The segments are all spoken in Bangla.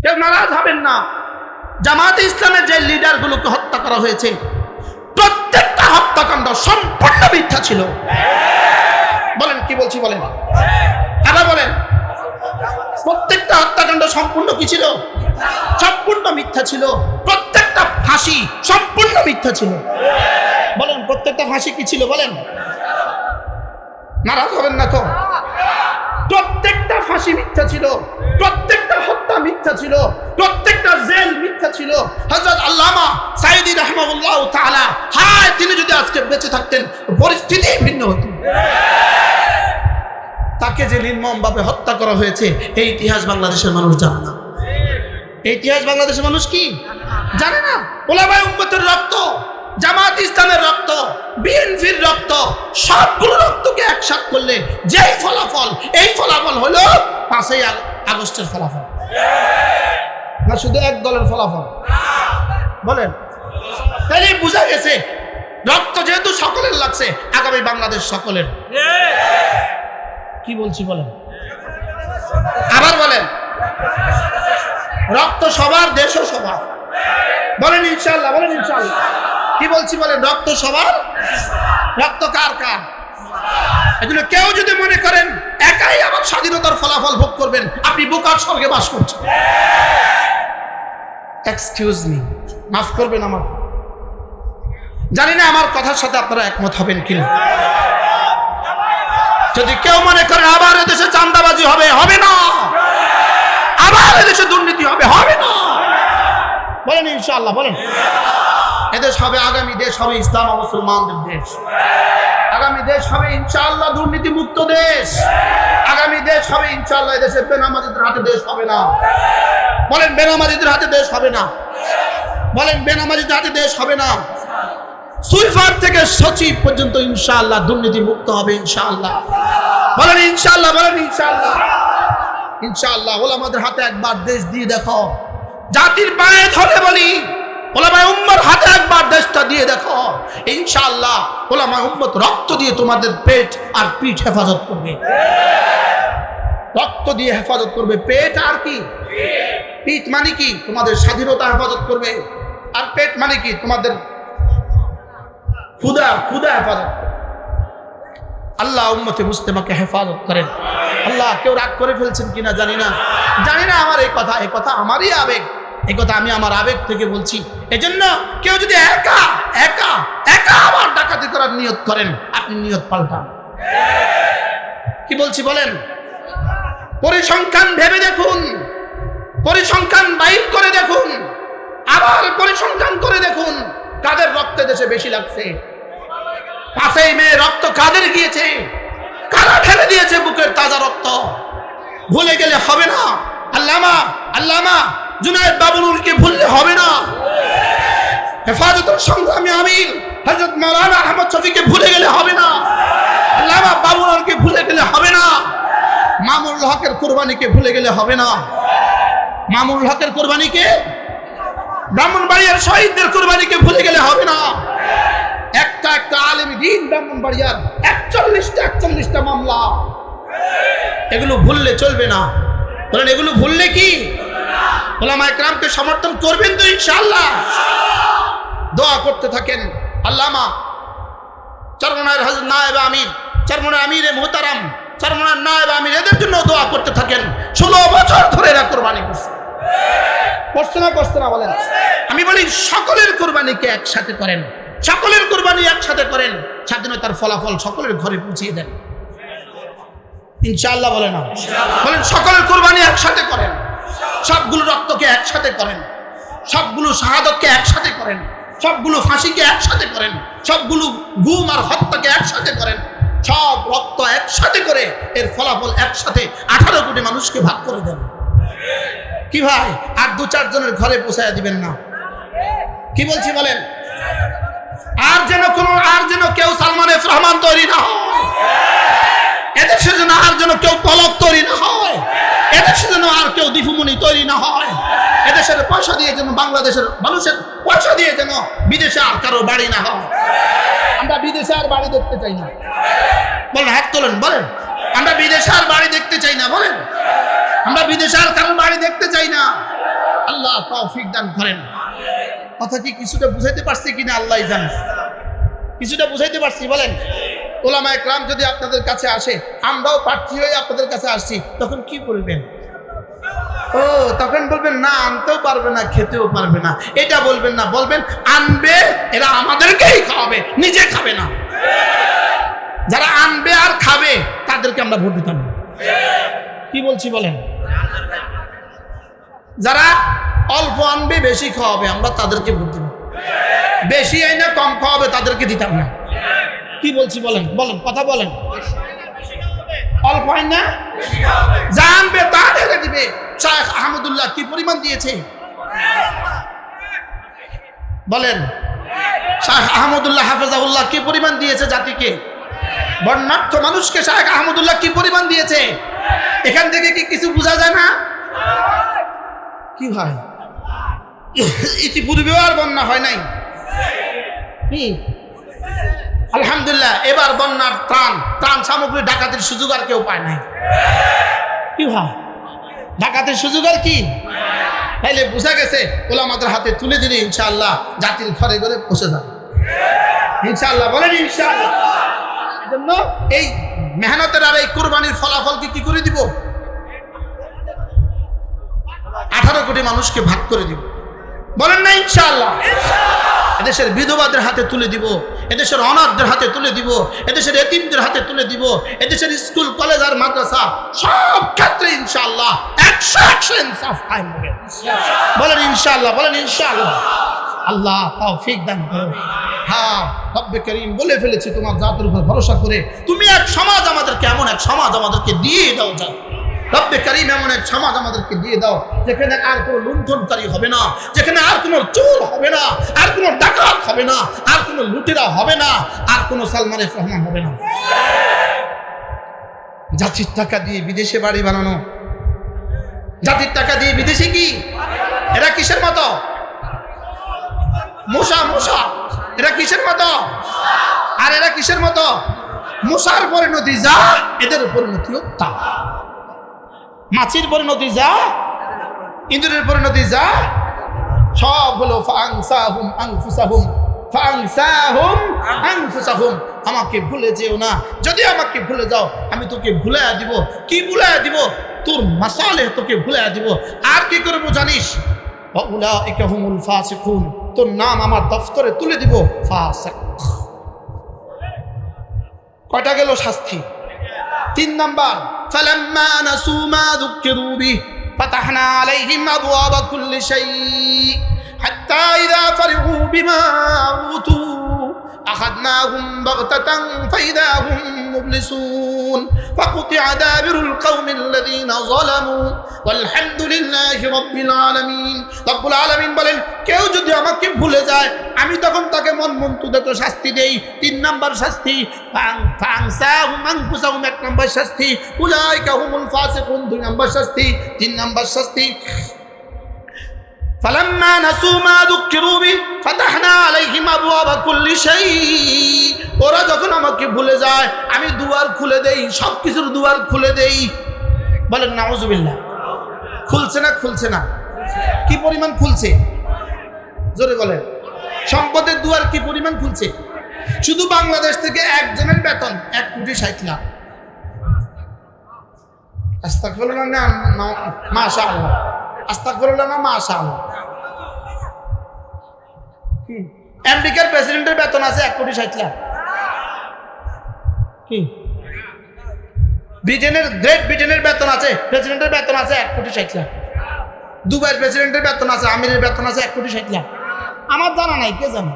কেউ নারাজ হবেন না। জামাতে ইসলামের যে লিডারগুলোকে হত্যা করা হয়েছে, প্রত্যেকটা হত্যাকাণ্ড সম্পূর্ণ মিথ্যা ছিল। বলেন কি বলছি বলেন, আবার বলেন। প্রত্যেকটা হত্যাকাণ্ড সম্পূর্ণ কি ছিল? সম্পূর্ণ মিথ্যা ছিল। প্রত্যেকটা ফাঁসি সম্পূর্ণ মিথ্যা ছিল। বলেন প্রত্যেকটা ফাঁসি কি ছিল? বলেন, নারাজ হবেন না তো। প্রত্যেকটা ফাঁসি মিথ্যা ছিল, প্রত্যেকটা হত্যা মিথ্যা ছিল, প্রত্যেকটা জেল মিথ্যা ছিল। হযরত আল্লামা সাঈদী রাহিমাহুল্লাহ তাআলা, হায় তিনি যদি আজকে বেঁচে থাকতেন পরিস্থিতি ভিন্ন হতো। তাকে যে নির্মমভাবে হত্যা করা হয়েছে, এই ইতিহাস বাংলাদেশের মানুষ জানে না। এই ইতিহাস বাংলাদেশের মানুষ কি জানে না? উলামায়ে উম্মতের রক্ত, জামাত ইসলামের রক্ত, বিএনপির রক্ত, সবগুলো রক্তকে একসাথে করলে যেই ফলাফল, এই ফলাফল হলো 5ই আগস্টের ফলাফল, না শুধু এক দলের ফলাফল। বলেন, তাহলে বোঝা গেছে রক্ত যেহেতু সকলের লাগছে, আগামী বাংলাদেশ সকলের। কি বলছি বলেন, আবার বলেন। রক্ত সবার, দেশও সবার। বলেন ইনশাআল্লাহ, বলেন ইনশাআল্লাহ। কি বলছি বলেন, রক্ত সবার। রক্ত কার কার? এজন্য কেউ যদি মনে করেন একাই আবার স্বাধীনতার ফলাফল ভোগ করবেন, আপনি বোকার স্বর্গে বাস করছেন। এক্সকিউজ মি, মাফ করবেন আমার, জানি না আমার কথার সাথে আপনারা একমত হবেন কিনা। যদি কেউ মনে করেন আবার এদেশে চাঁদাবাজি হবে, হবে না। আবার এদেশে দুর্নীতি হবে, হবে না। বলেন ইনশাআল্লাহ, বলেন। এদেশ হবে, আগামী দেশ হবে ইসলাম ও মুসলমানদের দেশ। আগামী দেশ হবে ইনশাআল্লাহ দুর্নীতি মুক্ত দেশ। আগামী দেশ হবে ইনশাআল্লাহ, এদেশে বেনামাজিদের হাতে দেশ হবে না। বলেন বেনামাজিদের হাতে দেশ হবে না। বলেন বেনামাজিদের হাতে দেশ হবে না। সুইফার থেকে সচিব পর্যন্ত ইনশাআল্লাহ দুর্নীতি মুক্ত হবে ইনশাআল্লাহ। বলেন ইনশাআল্লাহ, বলেন ইনশাআল্লাহ। ইনশাআল্লাহ ওলামাদের হাতে একবার দেশ দিয়ে দেখো। জাতির পায়ে ধরে বলি, ওলামায়ে উম্মার হাতে একবার দেশটা দিয়ে দেখো। ইনশাআল্লাহ ওলামায়ে উম্মত রক্ত দিয়ে তোমাদের পেট আর পিঠ হেফাজত করবে। রক্ত দিয়ে হেফাজত করবে পেট আর কি? পিঠ মানে কি? তোমাদের স্বাধীনতা হেফাজত করবে। আর পেট মানে কি? তোমাদের ক্ষুধা হেফাজত করবে। আল্লাহ উম্মতে মুসলিমাকে হেফাজত করেন। আল্লাহ, কেউ রাগ করে ফেলছেন কিনা জানি না, জানি না। আমার এই কথা আমারই আবেগ, এই কথা আমি আমার আবেগ থেকে বলছি। এজন্য কেউ যদি একা একা একা আবার ডাকাতি করার নিয়ত করেন, আপনি নিয়ত পাল্টান। কি বলছি বলেন। পরিসংখ্যান ভেবে দেখুন, পরিসংখ্যান বাইর করে দেখুন, আবার পরিসংখ্যান করে দেখুন কাদের রক্তে দেশে বেশি লাগছে। 5ই মে রক্ত কাদের গিয়েছে? কারা ঢেলে দিয়েছে বুকের তাজা রক্ত? ভুলে গেলে হবে না। আল্লামা জুনায়েদ বাবুনুরকে ভুললে হবে না। হেফাজতের সংগ্রামী আমির হযরত মাওলানা আহমদ শফীকে ভুলে গেলে হবে না। আল্লামা বাবুনুরকে ভুলে গেলে হবে না। মামুনুল হকের কুরবানিকে ভুলে গেলে হবে না। মামুনুল হকের কুরবানিকে, ব্রাহ্মণবাড়িয়ার শহীদদের কুরবানিকে ভুলে গেলে হবে না। একটা আলেম দ্বীন ব্রাহ্মণবাড়িয়ার 41টা মামলা, এগুলো ভুললে চলবে না। বলেন এগুলো ভুললে কি উলামায়ে কেরামকে সমর্থন করবেন তো ইনশাআল্লাহ? দোয়া করতে থাকেন। আল্লামা চরমনায়ের হযরত নায়েব আমির, চরমনায়ের আমিরে মুহতারাম, চরমনায়ের নায়েব আমির, এদের জন্য দোয়া করতে থাকেন। 16 বছর ধরে এরা কুরবানি করছে। করছে না বলেন? আমি বলি সকলের কুরবানিকে একসাথে করেন, সকলের কুরবানি একসাথে করেন, স্বাধীনতার ফলাফল সকলের ঘরে পৌঁছিয়ে দেন ইনশাআল্লাহ। বলেন না, বলেন সকলের কুরবানি একসাথে করেন, সবগুলো রক্তকে একসাথে করেন, সবগুলো শাহাদাতকে একসাথে করেন, সবগুলো ফাঁসিকে একসাথে করেন, সবগুলো গুম আর হত্যাকে একসাথে করেন। সব রক্ত একসাথে করে এর ফলাফল একসাথে 18 কোটি মানুষকে ভাগ করে দেন। কি ভাই, আর 2-4 জনের ঘরে পৌঁছায় দিবেন না? কি বলছি বলেন। আর যেন কেউ সালমান এফ রহমান তৈরি না হয়, এদেশে যেন আর যেন কেউ পলক তৈরি না হয়, এদেশে যেন আর কেউ দীপুমণি তৈরি না হয়, এদেশের পয়সা দিয়ে যেন, বাংলাদেশের মানুষের পয়সা দিয়ে যেন বিদেশে আর কারো বাড়ি না হয়। আমরা বিদেশে আর বাড়ি দেখতে চাই না। বলেন, হাত তোলেন, বলেন আমরা বিদেশে আর বাড়ি দেখতে চাই না। বলেন আমরা বিদেশে আর কারো বাড়ি দেখতে চাই না। তৌফিক দান করেন। কথা কি কিছুটা বুঝাইতে পারছি কিনা আল্লাহই জানে। কিছুটা বুঝাইতে পারছি বলেন? ওলামা একরাম যদি আপনাদের কাছে আসে, আমরাও প্রার্থী হয়ে আপনাদের কাছে আসছি, তখন কি বলবেন? ও তখন বলবেন না আনতেও পারবে না, খেতেও পারবে না, এটা বলবেন না। বলবেন আনবে, এরা আমাদেরকেই খাওয়াবে, নিজে খাবে না। যারা আনবে আর খাবে তাদেরকে আমরা ভোট দিতাম না। কি বলছি বলেন? যারা অল্প আনবে বেশি খাওয়াবে আমরা তাদেরকে ভোট দিব। বেশি আইনা কম খাওয়াবে তাদেরকে দিতাম না। কি বলছি বলেন? বলেন, কথা বলেন। অল্প আইনা জানবে তাদেরকে দিবে। শাইখ আহমদুল্লাহ কি পরিমাণ দিয়েছে বলেন? শাইখ আহমদুল্লাহ হাফেজাহুল্লাহ কি পরিমাণ দিয়েছে জাতিকে? বর্ণাঢ্য মানুষকে শাইখ আহমদুল্লাহ কি পরিমাণ দিয়েছে? এখান থেকে কি কিছু বোঝা যায় না? কি হয়? ইতিপূর্বেও আর বন্যা হয় নাই। আলহামদুলিল্লাহ এবার বন্যার ত্রাণ সামগ্রী ডাকাতির সুযোগ আর কেউ পায় নাই। কি হয়? ডাকাতির সুযোগ আর কি? তাইলে বোঝা গেছে ওলামাদের হাতে তুলে দিলে ইনশাআল্লাহ জাতির ঘরে ঘরে পৌঁছে যাবে ইনশাআল্লাহ। বলেন ইনশাআল্লাহ। জন্য এই মেহনতের আর এই কুরবানির ফলাফলকে কি করে দিব? 18 কোটি মানুষকে ভাগ করে দিব। বলেন না ইনশাআল্লাহ। এদেশের বিধবাদের হাতে তুলে দিব, এদেশের অনাথদের হাতে তুলে দিব, এদেশের এতিমদের হাতে তুলে দিব, এদেশের স্কুল কলেজ আর মাদ্রাসা সব ক্ষেত্রে ইনশাআল্লাহ 100 ইনসাফ কায়েম হবে। বলেন ইনশাআল্লাহ। বলেন ইনশাআল্লাহ। আল্লাহ তৌফিক দান করো। হ্যাঁ রব্বে করিম বলে ফেলেছি তোমার জাতের উপর ভরসা করে, তুমি এক সমাজ আমাদেরকে, এমন এক সমাজ আমাদেরকে দিয়ে দাও। যা রব্বে করিম এমন এক সমাজ আমাদেরকে দিয়ে দাও যেখানে আর কোনো লুণ্ঠনকারী হবে না, যেখানে আর কোনো চোর হবে না, আর কোনো ডাকাত হবে না, আর কোনো লুটেরা হবে না, আর কোনো সালমান এফ রহমান হবে না। জাতির টাকা দিয়ে বিদেশে বাড়ি বানানো, জাতির টাকা দিয়ে বিদেশে কি? এরা কিসের মতো? মশা। এরা কিসের মতো? আর এরা কিসের মতো? মশার পরিণতি যা, এদের পরিণতিও তা। মাছির পরিণতি যা, ইঁদুরের পরিণতি যা, সব হলো ফাংসাহুম আনফুসাহুম। আমাকে ভুলে যেও না, যদি আমাকে ভুলে যাও আমি তোকে ভুলাইয়া দিব। কি ভুলাইয়া দিব? তোর মাসালেহ তোকে ভুলাইয়া দিব। আর কি করবো জানিস? উলাইকা হুমুল ফাসিকুন, তোর নাম আমার দফতরে তুলে দিব ফাসিক। কয়টা গেল শাস্তি? 3 নাম্বার, ফালাম্মা নাসু মা যুকিরু বিহি ফাতাহনা আলাইহিম আবওয়াবা কুল্লি শাইইন হাত্তা ইযা ফারিহু বিমা উতু আখাযনাহুম বাগতাতান ফাইযা হুম মুবলিসুন ফাকুতিআ দাবিরুল কওমিল্লাযীনা যালামু ওয়ালহামদুলিল্লাহি রাব্বিল আলামিন। রব্বুল আলামিন বলেন, কেউ যদি আমাকে ভুলে যায় আমি তখন তাকে মন মন্তুদে শাস্তি দেই। 3 নাম্বার শাস্তি, ফাংসাহুম আনফুসাহুম 1 নাম্বার শাস্তি, উলাইকা হুমুল ফাসিকুন 2 নাম্বার শাস্তি। 3 নাম্বার শাস্তি, ফালাম্মা নাসু মা যুকিরু বিহি ফাতাহনা আলাইহিম আবওয়াবা কুল্লি শাইইন। ওরা যখন আমাকে ভুলে যায় আমি দুয়ার খুলে দেই, সব কিছুর দুয়ার খুলে দেই। বলেন নাউজুবিল্লাহ। খুলছে না? খুলছে না? কি পরিমাণ খুলছে? জোরে বলেন। সম্পদের দুয়ার কি পরিমাণ খুলছে? শুধু বাংলাদেশ থেকে একজনের বেতন 1,60,00,000 টাকা। আস্তাগফিরুল্লাহ না মাশাআল্লাহ, আস্তাগফিরুল্লাহ না মাশাআল্লাহ। আমেরিকার প্রেসিডেন্টের বেতন আছে 1,60,00,000 টাকা। কি গ্রেট ব্রিটেনের বেতন আছে, প্রেসিডেন্টের বেতন আছে 1,60,00,000 টাকা। দুবাইয়ের প্রেসিডেন্টের বেতন আছে, আমিরের বেতন আছে 1,60,00,000 টাকা। আমার জানা নাই, কে জানে?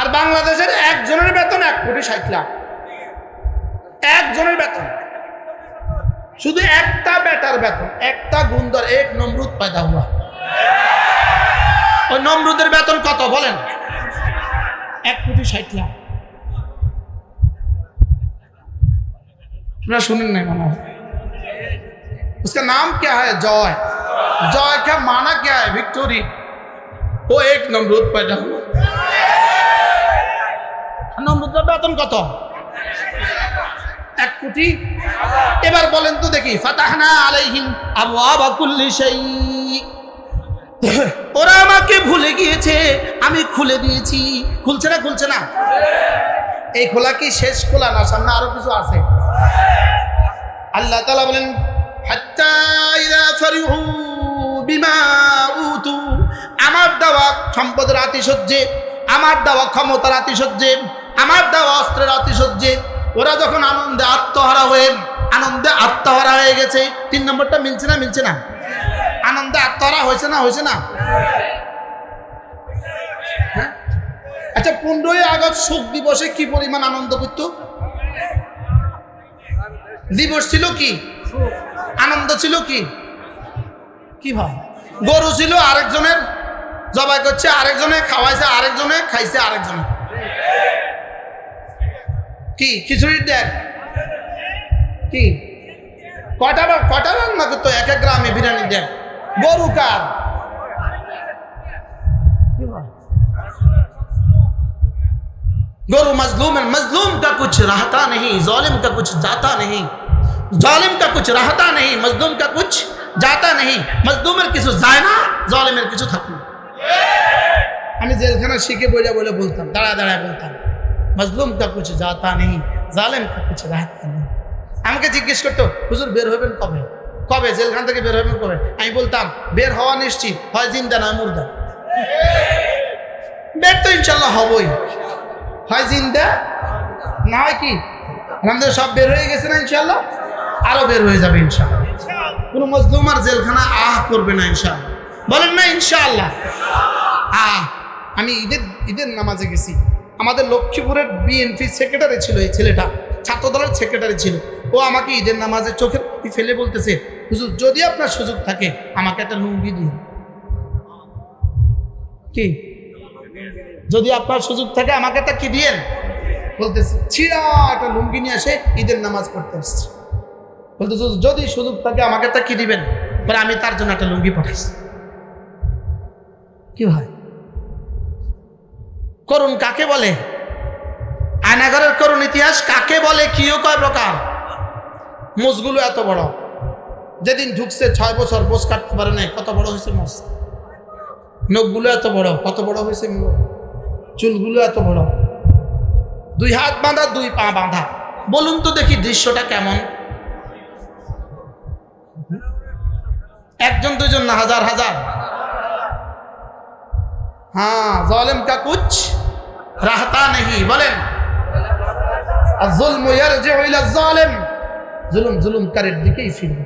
আর বাংলাদেশের একজনের বেতন 1,60,00,000 টাকা। একজনের বেতন, শুধু একটা বেটার বেতন, একটা গুন্দর, এক নমরুদ পয়দা হুয়া। ওই নমরুদের বেতন কত বলেন? 1,60,00,000 টাকা। আপনারা শুনেন नहीं माना? उसका नाम क्या है? जॉय। जॉय का माना क्या है? विक्टोरी। वो एक नमरूद पैदा हुआ। नमरूद का वेतन कत? 1 কোটি। এবার বলেন তো দেখি, ফাতাহনা আলাইহিম আবওয়াবা কুল্লি শাই। ওরা আমাকে ভুলে গিয়েছে, আমি খুলে দিয়েছি। খুলছে না? খুলছে না? এই খোলা কি শেষ খোলা, না সামনে আরো কিছু আছে? আল্লাহ তাআলা বলেন, হাত্তা ইযা ফারিহু বিমা উতু, আমার দেওয়া সম্পদের আতিশয্যে, আমার দেওয়া ক্ষমতার আতিশয্যে, আমার দেওয়া অস্ত্রের আতিশয্যে ওরা যখন আনন্দে আত্মহারা হয়ে গেছে। 3 নম্বরটা মিলছে না? মিলছে না? আনন্দে আত্মহারা হয়েছে না? হয়েছে না? হ্যাঁ, আচ্ছা 15ই আগস্ট শোক দিবসে কি পরিমাণ আনন্দ করতো? দিবস ছিল কি, আনন্দ ছিল কি? কি ভাই, গরু ছিল আরেকজনের, জবাই করছে আরেকজনে, খাওয়াইছে আরেকজনে, খাইছে আরেকজনে। কি খিচুড়ির দেখ কি কয়টা রান্না করতো এক গ্রামে বিরিয়ানি দেখ। গরু কার? गौरव मजलूम है, मजलूम का कुछ रहता नहीं, जालिम का कुछ जाता नहीं, जालिम का कुछ रहता नहीं, मजलूम का कुछ जाता नहीं। मजलूमेर किछु যায় না, জালিমের কিছু থাকে না। আমি জেলখানা শিখে বইলা বলে বলতাম, দাঁড়া দাঁড়ায় বলতাম, মজলুম কা কুছ জাতা নেই, জালিম কা কুছ रहता नहीं। আমাকে জিজ্ঞেস করতো, হুজুর বের হবেন কবে? কবে জেলখান থেকে বের হবেন কবে? আমি বলতাম, বের হওয়া নিশ্চিত, হয় জিন্দা না মুর্দা। বের তো ইনশাআল্লাহ হবই, হয় জিন্দা না হয় কি। আমাদের সব বের হয়ে গেছে না ইনশাআল্লাহ, আরো বের হয়ে যাবে ইনশাআল্লাহ। কোনো মজলুম আর জেলখানা করবে না ইনশাআল্লাহ। বলেন না ইনশাআল্লাহ? আমি ঈদের নামাজে গেছি, আমাদের লক্ষ্মীপুরের বিএনপি সেক্রেটারি ছিল, এই ছেলেটা ছাত্রদলের সেক্রেটারি ছিল। ও আমাকে ঈদের নামাজে চোখের ফেলে বলতেছে, হুজুর যদি আপনার সুযোগ থাকে আমাকে একটা লুঙ্গি দিন। কি, যদি আপনার সুযোগ থাকে আমাকে একটা কি দিয়েন? বলতেছে ছিঁড়া একটা লুঙ্গি নিয়ে এসে ঈদের নামাজ পড়তে আসছে। বলতেছে যদি সুযোগ থাকে আমাকে একটা কি দিবেন? বলে আমি তার জন্য একটা লুঙ্গি পাঠাইছি। কি হয়? করুণ কাকে বলে? আয়নাঘরের করুণ ইতিহাস কাকে বলে? কিও কয় প্রকার? মোষগুলো এত বড়, যেদিন ঢুকছে 6 বছর বোঝ কাটতে পারে নাই, কত বড় হয়েছে মোষ। নখগুলো এত বড়, কত বড় হয়েছে মুখ। চুলগুলো এত বড়, 2 হাত বাঁধা 2 পা বাঁধা। বলুন তো দেখি দৃশ্যটা কেমন? একজন দুজন না, হাজার হাজার। হ্যাঁ, জালিম কা কুছ রাহতা নেই। বলেন যুলম ইয়ারজিউ ইলা যালিম, জুলুমকারীর দিকেই ফিরবে।